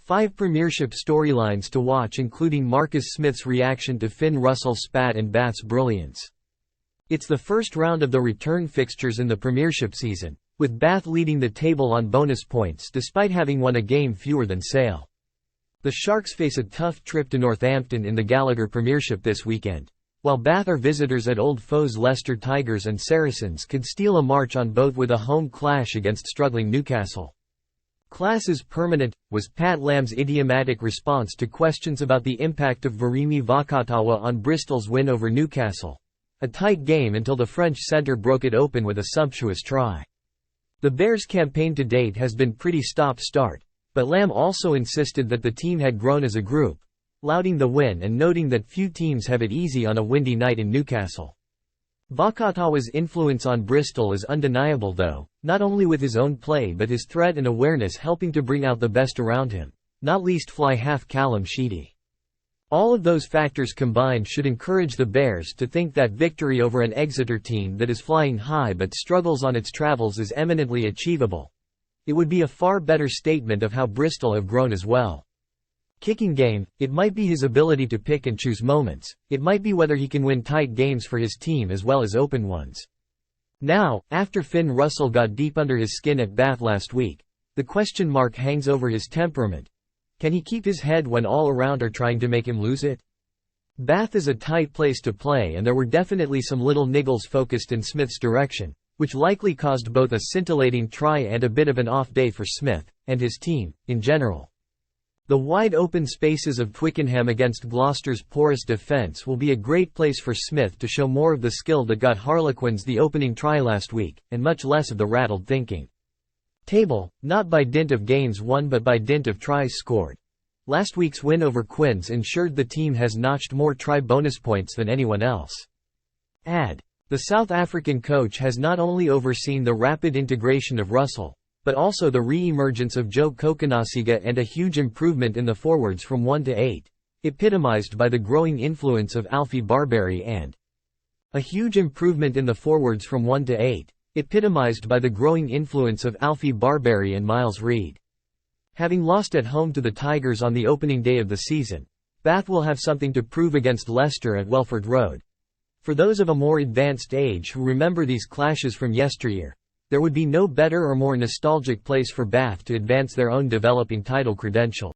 5 Premiership storylines to watch, including Marcus Smith's reaction to Finn Russell's spat and Bath's brilliance. It's the first round of the return fixtures in the Premiership season, with Bath leading the table on bonus points despite having won a game fewer than Sale. The Sharks face a tough trip to Northampton in the Gallagher Premiership this weekend, while Bath are visitors at old foes Leicester Tigers, and Saracens could steal a march on both with a home clash against struggling Newcastle. "Class is permanent," was Pat Lam's idiomatic response to questions about the impact of Virimi Vakatawa on Bristol's win over Newcastle. A tight game until the French centre broke it open with a sumptuous try. The Bears' campaign to date has been pretty stop-start, but Lam also insisted that the team had grown as a group, lauding the win and noting that few teams have it easy on a windy night in Newcastle. Vakatawa's influence on Bristol is undeniable though, not only with his own play but his threat and awareness helping to bring out the best around him, not least fly half Callum Sheedy. All of those factors combined should encourage the Bears to think that victory over an Exeter team that is flying high but struggles on its travels is eminently achievable. It would be a far better statement of how Bristol have grown as well. Kicking game, it might be his ability to pick and choose moments, it might be whether he can win tight games for his team as well as open ones. Now, after Finn Russell got deep under his skin at Bath last week, the question mark hangs over his temperament. Can he keep his head when all around are trying to make him lose it? Bath is a tight place to play, and there were definitely some little niggles focused in Smith's direction, which likely caused both a scintillating try and a bit of an off day for Smith, and his team, in general. The wide open spaces of Twickenham against Gloucester's porous defence will be a great place for Smith to show more of the skill that got Harlequins the opening try last week, and much less of the rattled thinking. Table, not by dint of games won but by dint of tries scored. Last week's win over Quins ensured the team has notched more try bonus points than anyone else. The South African coach has not only overseen the rapid integration of Russell, but also the re-emergence of Joe Kokonasiga and a huge improvement in the forwards from 1 to 8, epitomized by the growing influence of Alfie Barbery and a huge improvement in the forwards from 1 to 8. Epitomized by the growing influence of Alfie Barbery and Miles Reid. Having lost at home to the Tigers on the opening day of the season, Bath will have something to prove against Leicester at Welford Road. For those of a more advanced age who remember these clashes from yesteryear, there would be no better or more nostalgic place for Bath to advance their own developing title credential.